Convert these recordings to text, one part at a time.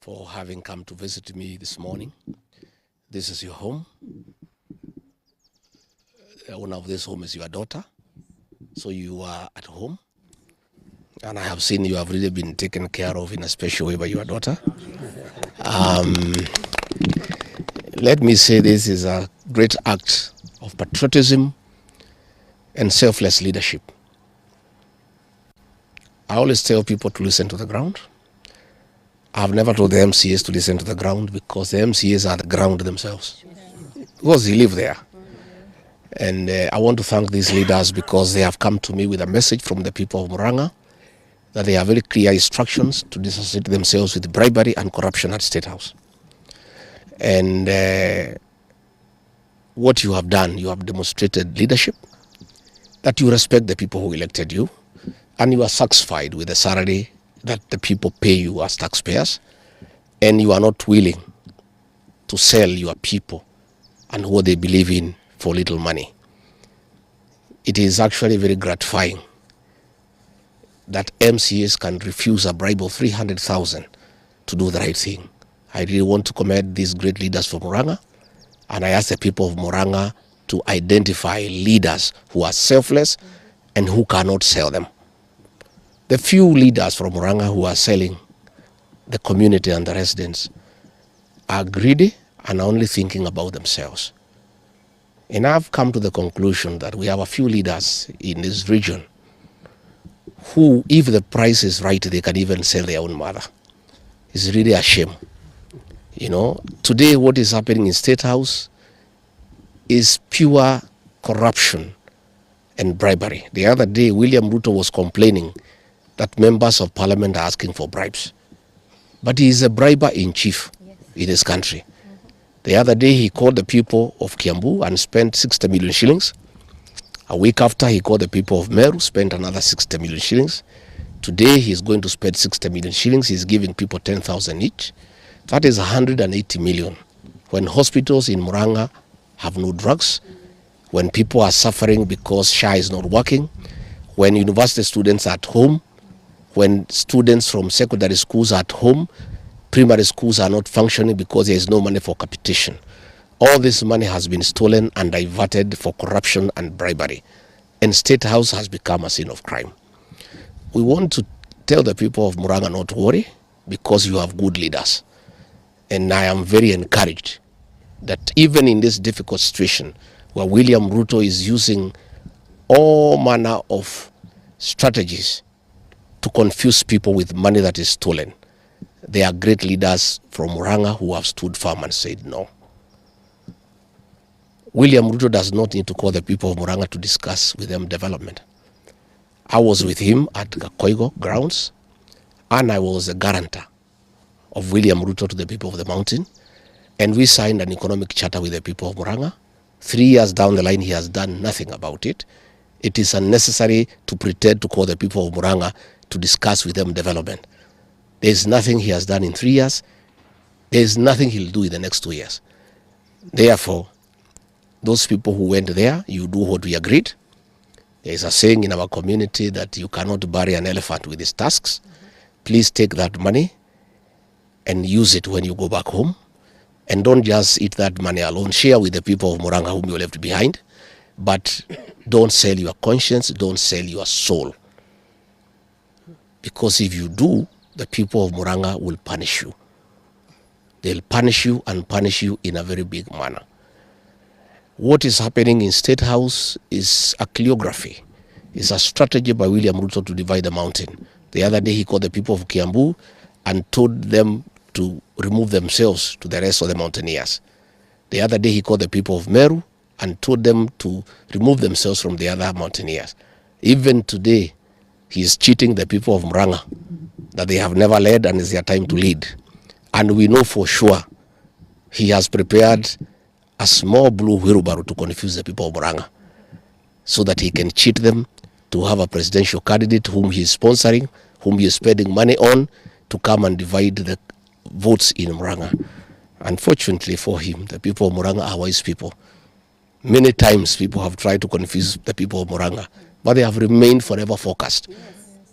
for having come to visit me this morning. This is your home. The owner of this home is your daughter. So you are at home. And I have seen you have really been taken care of in a special way by your daughter. Let me say this is a great act of patriotism and selfless leadership. I always tell people to listen to the ground. I've never told the MCAs to listen to the ground because the MCAs are the ground themselves. Because they live there. And I want to thank these leaders because they have come to me with a message from the people of Murang'a that they have very clear instructions to disassociate themselves with bribery and corruption at State House. And what you have done, you have demonstrated leadership, that you respect the people who elected you, and you are satisfied with the salary that the people pay you as taxpayers, and you are not willing to sell your people and what they believe in for little money. It is actually very gratifying that MCAs can refuse a bribe of 300,000 to do the right thing. I really want to commend these great leaders from Murang'a, and I ask the people of Murang'a to identify leaders who are selfless and who cannot sell them. The few leaders from Murang'a who are selling the community and the residents are greedy and only thinking about themselves. And I've come to the conclusion that we have a few leaders in this region who, if the price is right, they can even sell their own mother. It's really a shame. You know, today what is happening in State House is pure corruption and bribery. The other day, William RUTO was complaining that members of parliament are asking for bribes. But he is a briber in chief in his country. The other day, he called the people of Kiambu and spent 60 million shillings. A week after, he called the people of Meru, spent another 60 million shillings. Today, he's going to spend 60 million shillings. He's giving people 10,000 each. That is 180 million. When hospitals in Murang'a have no drugs, when people are suffering because SHA is not working, when university students are at home, when students from secondary schools are at home, primary schools are not functioning because there is no money for capitation. All this money has been stolen and diverted for corruption and bribery. And State House has become a scene of crime. We want to tell the people of Murang'a not to worry because you have good leaders. And I am very encouraged that even in this difficult situation where William RUTO is using all manner of strategies to confuse people with money that is stolen, there are great leaders from Murang'a who have stood firm and said no. William RUTO does not need to call the people of Murang'a to discuss with them development. I was with him at GACHAGUA grounds, and I was a guarantor of William RUTO to the people of the mountain, and we signed an economic charter with the people of Murang'a. 3 years down the line, he has done nothing about it. It is unnecessary to pretend to call the people of Murang'a to discuss with them development. There is nothing he has done in 3 years. There is nothing he'll do in the next 2 years. Therefore, those people who went there, you do what we agreed. There is a saying in our community that you cannot bury an elephant with his tusks. Please take that money and use it when you go back home. And don't just eat that money alone. Share with the people of Murang'a whom you left behind. But don't sell your conscience, don't sell your soul. Because if you do, the people of Murang'a will punish you. They'll punish you and punish you in a very big manner. What is happening in State House is a choreography. It's a strategy by William RUTO to divide the mountain. The other day he called the people of Kiambu and told them to remove themselves to the rest of the mountaineers. The other day he called the people of Meru and told them to remove themselves from the other mountaineers. Even today, he is cheating the people of Murang'a that they have never led and it's their time to lead. And we know for sure he has prepared a small blue wheelbarrow to confuse the people of Murang'a so that he can cheat them to have a presidential candidate whom he is sponsoring, whom he is spending money on to come and divide the votes in Murang'a. Unfortunately for him, the people of Murang'a are wise people. Many times people have tried to confuse the people of Murang'a, but they have remained forever focused.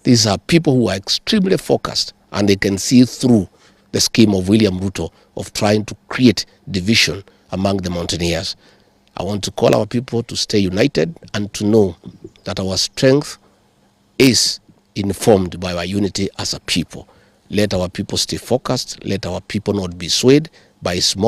These are people who are extremely focused and they can see through the scheme of William Ruto of trying to create division among the mountaineers. I want to call our people to stay united and to know that our strength is informed by our unity as a people. Let our people stay focused. Let our people not be swayed by small